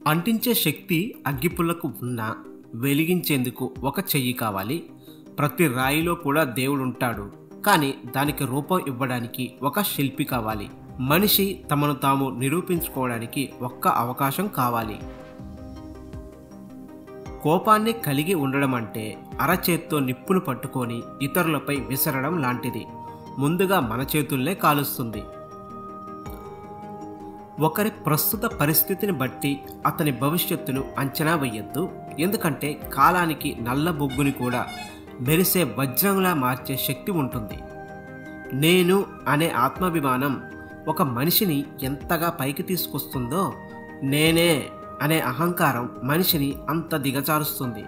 అంటించే శక్తి అగ్గిపుల్లకు ఉన్నా వెలిగించేందుకు ఒక చెయ్యి కావాలి. ప్రతి రాయిలో కూడా దేవుడుంటాడు. కానీ దానికి రూపం ఇవ్వడానికి ఒక శిల్పి కావాలి. మనిషి తమను తాము నిరూపించుకోవడానికి ఒక్క అవకాశం కావాలి. కోపాన్ని కలిగి ఉండడం అంటే అరచేత్తో నిప్పును పట్టుకొని ఇతరులపై విసరడం లాంటిది. ముందుగా మన చేతుల్నే కాలుస్తుంది. ఒకరి ప్రస్తుత పరిస్థితిని బట్టి అతని భవిష్యత్తును అంచనా వేయొద్దు. ఎందుకంటే కాలానికి నల్ల బొగ్గుని కూడా మెరిసే వజ్రంలా మార్చే శక్తి ఉంటుంది. నేను అనే ఆత్మాభిమానం ఒక మనిషిని ఎంతగా పైకి తీసుకొస్తుందో, నేనే అనే అహంకారం మనిషిని అంత దిగజారుస్తుంది.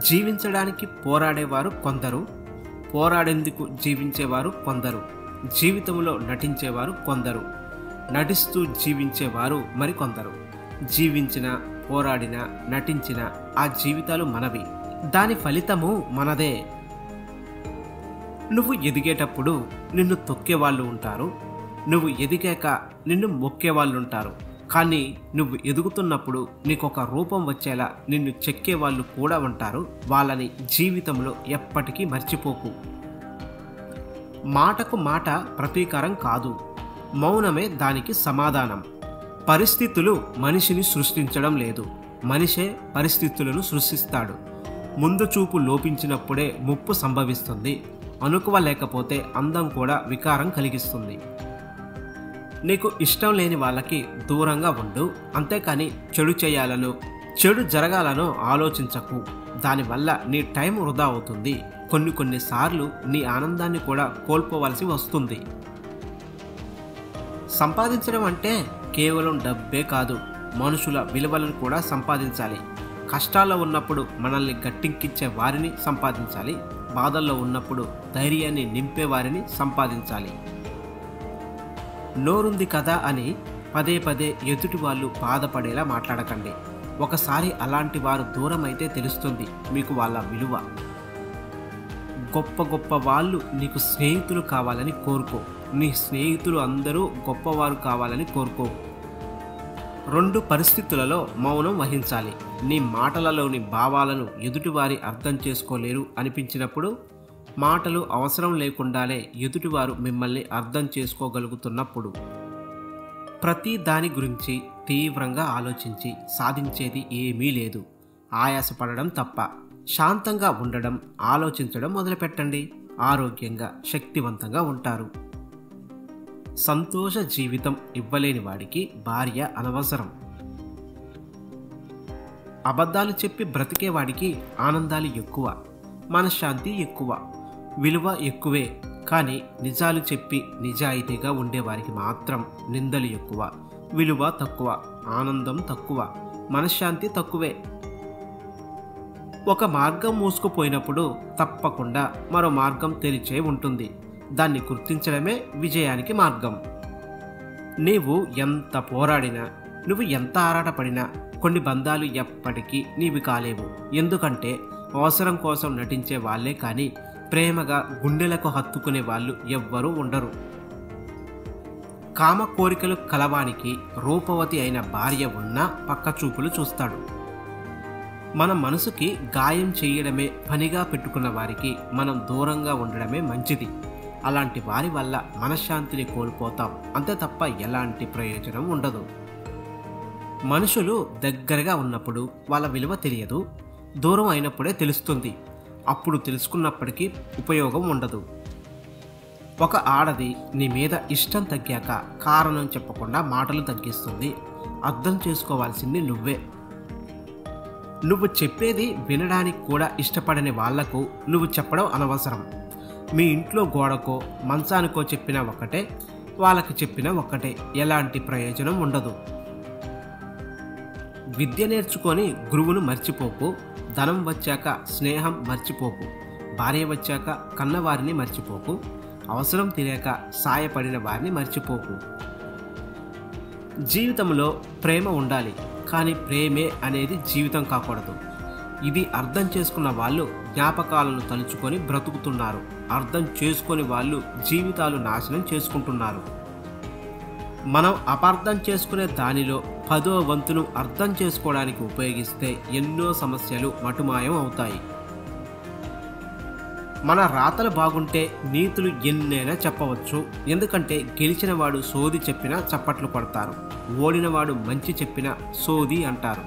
జీవించడానికి పోరాడేవారు కొందరు, పోరాడేందుకు జీవించేవారు కొందరు, జీవితంలో నటించేవారు కొందరు, నటిస్తూ జీవించేవారు మరికొందరు. జీవించిన, పోరాడిన, నటించిన ఆ జీవితాలు మనవి. దాని ఫలితము మనదే. నువ్వు ఎదిగేటప్పుడు నిన్ను తొక్కేవాళ్ళు ఉంటారు. నువ్వు ఎదిగాక నిన్ను మొక్కేవాళ్ళుంటారు. కానీ నువ్వు ఎదుగుతున్నప్పుడు నీకొక రూపం వచ్చేలా నిన్ను చెక్కేవాళ్ళు కూడా ఉంటారు. వాళ్ళని జీవితంలో ఎప్పటికీ మర్చిపోకు. మాటకు మాట ప్రతీకారం కాదు, మౌనమే దానికి సమాధానం. పరిస్థితులు మనిషిని సృష్టించడం లేదు, మనిషే పరిస్థితులను సృష్టిస్తాడు. ముందు చూపు లోపించినప్పుడే ముప్పు సంభవిస్తుంది. అనుకువ లేకపోతే అందం కూడా వికారం కలిగిస్తుంది. నీకు ఇష్టం లేని వాళ్ళకి దూరంగా ఉండు. అంతేకాని చెడు చేయాలనో చెడు జరగాలనో ఆలోచించకు. దానివల్ల నీ టైం వృధా అవుతుంది. కొన్నిసార్లు నీ ఆనందాన్ని కూడా కోల్పోవలసి వస్తుంది. సంపాదించడం అంటే కేవలం డబ్బే కాదు, మనుషుల విలువలను కూడా సంపాదించాలి. కష్టాల్లో ఉన్నప్పుడు మనల్ని గట్టెక్కించే వారిని సంపాదించాలి. బాధల్లో ఉన్నప్పుడు ధైర్యాన్ని నింపే వారిని సంపాదించాలి. నోరుంది కదా అని పదే పదే ఎదుటి వాళ్ళు బాధపడేలా మాట్లాడకండి. ఒకసారి అలాంటి వారు దూరం అయితే తెలుస్తుంది మీకు వాళ్ళ విలువ. గొప్ప గొప్ప వాళ్ళు నీకు స్నేహితులు కావాలని కోరుకో. నీ స్నేహితులు అందరూ గొప్పవారు కావాలని కోరుకో. 2 పరిస్థితులలో మౌనం వహించాలి. నీ మాటలలోని భావాలను ఎదుటివారి అర్థం చేసుకోలేరు అనిపించినప్పుడు, మాటలు అవసరం లేకుండానే ఎదుటివారు మిమ్మల్ని అర్థం చేసుకోగలుగుతున్నప్పుడు. ప్రతి దాని గురించి తీవ్రంగా ఆలోచించి సాధించేది ఏమీ లేదు. ఆయాసపడడం తప్ప. శాంతంగా ఉండడం, ఆలోచించడం మొదలుపెట్టండి. ఆరోగ్యంగా, శక్తివంతంగా ఉంటారు. సంతోష జీవితం ఇవ్వలేని వాడికి భార్య అనవసరం. అబద్ధాలు చెప్పి బ్రతికేవాడికి ఆనందాలు ఎక్కువ, మనశ్శాంతి ఎక్కువ, విలువ ఎక్కువే. కానీ నిజాలు చెప్పి నిజాయితీగా ఉండేవారికి మాత్రం నిందలు ఎక్కువ, విలువ తక్కువ, ఆనందం తక్కువ, మనశ్శాంతి తక్కువే. ఒక మార్గం మూసుకుపోయినప్పుడు తప్పకుండా మరో మార్గం తెరిచే ఉంటుంది. దాన్ని గుర్తించడమే విజయానికి మార్గం. నీవు ఎంత పోరాడినా, నువ్వు ఎంత ఆరాటపడినా కొన్ని బంధాలు ఎప్పటికీ నీవి కాలేవు. ఎందుకంటే అవసరం కోసం నటించే వాళ్ళే కానీ ప్రేమగా గుండెలకు హత్తుకునే వాళ్ళు ఎవ్వరూ ఉండరు. కామ కోరికలు కలవానికి రూపవతి అయిన భార్య ఉన్నా పక్క చూపులు చూస్తాడు. మన మనసుకి గాయం చేయడమే పనిగా పెట్టుకున్న వారికి మనం దూరంగా ఉండడమే మంచిది. అలాంటి వారి వల్ల మనశ్శాంతిని కోల్పోతాం. అంతే తప్ప ఎలాంటి ప్రయోజనం ఉండదు. మనుషులు దగ్గరగా ఉన్నప్పుడు వాళ్ళ విలువ తెలియదు, దూరం అయినప్పుడే తెలుస్తుంది. అప్పుడు తెలుసుకున్నప్పటికీ ఉపయోగం ఉండదు. ఒక ఆడది నీ మీద ఇష్టం తగ్గాక కారణం చెప్పకుండా మాటలు తగ్గిస్తుంది. అర్థం చేసుకోవాల్సింది నువ్వే. నువ్వు చెప్పేది వినడానికి కూడా ఇష్టపడని వాళ్లకు నువ్వు చెప్పడం అనవసరం. మీ ఇంట్లో గోడకో మంచానికో చెప్పినా ఒక్కటే, వాళ్ళకి చెప్పినా ఒక్కటే. ఎలాంటి ప్రయోజనం ఉండదు. విద్య నేర్చుకొని గురువును మర్చిపోకు. ధనం వచ్చాక స్నేహం మర్చిపోకు. భార్య వచ్చాక కన్నవారిని మర్చిపోకు. అవసరం తీరాక సాయపడిన వారిని మర్చిపోకు. జీవితంలో ప్రేమ ఉండాలి, కానీ ప్రేమే అనేది జీవితం కాకూడదు. ఇది అర్థం చేసుకున్న వాళ్ళు జ్ఞాపకాలను తలుచుకొని బ్రతుకుతున్నారు. అర్థం చేసుకొని వాళ్ళు జీవితాలు నాశనం చేసుకుంటున్నారు. మనం అపార్థం చేసుకునే దానిలో 10వ వంతును అర్థం చేసుకోవడానికి ఉపయోగిస్తే ఎన్నో సమస్యలు మటుమాయం అవుతాయి. మన రాతలు బాగుంటే నీతులు ఎన్నైనా చెప్పవచ్చు. ఎందుకంటే గెలిచినవాడు సోది చెప్పినా చప్పట్లు కొడతారు, ఓడినవాడు మంచి చెప్పినా సోది అంటారు.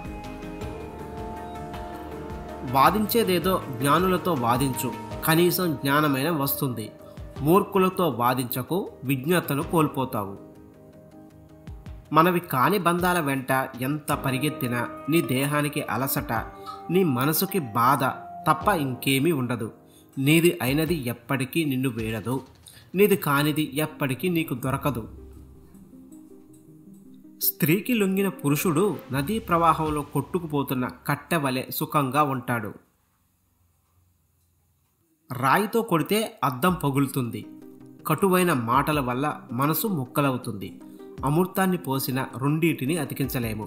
వాదించేదేదో జ్ఞానులతో వాదించు, కనీసం జ్ఞానమైన వస్తుంది. మూర్ఖులతో వాదించకు, విజ్ఞతను కోల్పోతావు. మనవి కాని బంధాల వెంట ఎంత పరిగెత్తినా నీ దేహానికి అలసట, నీ మనసుకి బాధ తప్ప ఇంకేమీ ఉండదు. నీది అయినది ఎప్పటికీ నిన్ను వేడదు, నీది కానిది ఎప్పటికీ నీకు దొరకదు. స్త్రీకి లొంగిన పురుషుడు నదీ ప్రవాహంలో కొట్టుకుపోతున్న కట్టె వలె సుఖంగా ఉంటాడు. రాయితో కొడితే అద్దం పగులుతుంది, కటువైన మాటల వల్ల మనసు ముక్కలవుతుంది. అమృతాన్ని పోసిన రెండింటిని అతికించలేము.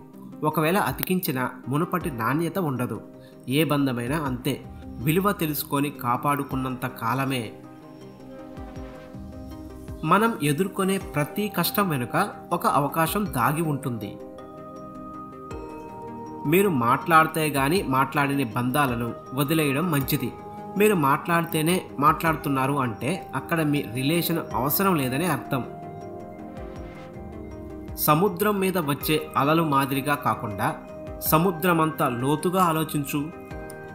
ఒకవేళ అతికించిన మునుపటి నాణ్యత ఉండదు. ఏ బంధమైనా అంతే, విలువ తెలుసుకొని కాపాడుకున్నంత కాలమే. మనం ఎదుర్కొనే ప్రతి కష్టం వెనుక ఒక అవకాశం దాగి ఉంటుంది. మీరు మాట్లాడితే గాని మాట్లాడిన బంధాలను వదిలేయడం మంచిది. మీరు మాట్లాడితేనే మాట్లాడుతున్నారు అంటే అక్కడ మీ రిలేషన్ అవసరం లేదని అర్థం. సముద్రం మీద వచ్చే అలలు మాదిరిగా కాకుండా సముద్రమంతా లోతుగా ఆలోచించు.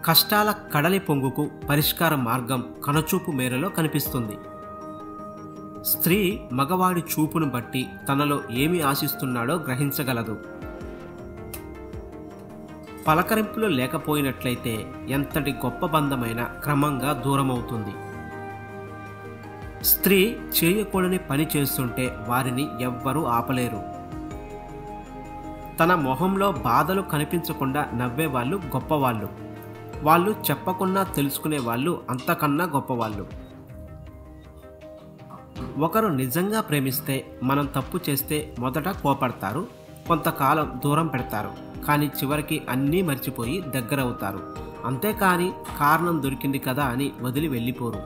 కష్టాల కడలి పొంగుకు పరిష్కార మార్గం కనుచూపు మేరలో కనిపిస్తుంది. స్త్రీ మగవాడి చూపును బట్టి తనలో ఏమి ఆశిస్తున్నాడో గ్రహించగలదు. పలకరింపులు లేకపోయినట్లయితే ఎంతటి గొప్ప బంధమైనా క్రమంగా దూరమవుతుంది. స్త్రీ చేయకూడని పని చేస్తుంటే వారిని ఎవ్వరూ ఆపలేరు. తన మొహంలో బాధలు కనిపించకుండా నవ్వేవాళ్ళు గొప్పవాళ్ళు. వాళ్ళు చెప్పకుండా తెలుసుకునే వాళ్ళు అంతకన్నా గొప్పవాళ్ళు. ఒకరు నిజంగా ప్రేమిస్తే మనం తప్పు చేస్తే మొదట కోపడతారు, కొంతకాలం దూరం పెడతారు, కానీ చివరికి అన్నీ మర్చిపోయి దగ్గరవుతారు. అంతేకాని కారణం దొరికింది కదా అని వదిలి వెళ్ళిపోరు.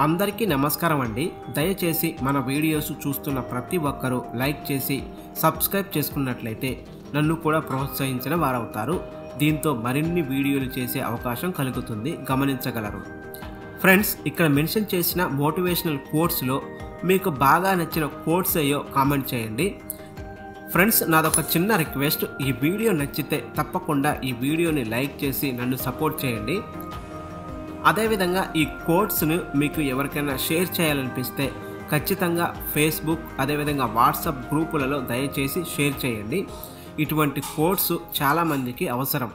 అందరికీ నమస్కారం అండి. దయచేసి మన వీడియోస్ చూస్తున్న ప్రతి ఒక్కరూ లైక్ చేసి సబ్స్క్రైబ్ చేసుకున్నట్లయితే నన్ను కూడా ప్రోత్సహించిన వారవుతారు. దీంతో మరిన్ని వీడియోలు చేసే అవకాశం కలుగుతుంది, గమనించగలరు. ఫ్రెండ్స్, ఇక్కడ మెన్షన్ చేసిన మోటివేషనల్ కోట్స్లో మీకు బాగా నచ్చిన కోట్స్ అయ్యో కామెంట్ చేయండి. ఫ్రెండ్స్, నాదొక చిన్న రిక్వెస్ట్, ఈ వీడియో నచ్చితే తప్పకుండా ఈ వీడియోని లైక్ చేసి నన్ను సపోర్ట్ చేయండి. అదేవిధంగా ఈ కోట్స్ను మీకు ఎవరికైనా షేర్ చేయాలనిపిస్తే ఖచ్చితంగా ఫేస్బుక్ అదేవిధంగా వాట్సాప్ గ్రూపులలో దయచేసి షేర్ చేయండి. ఇటువంటి కోట్స్ చాలామందికి అవసరం.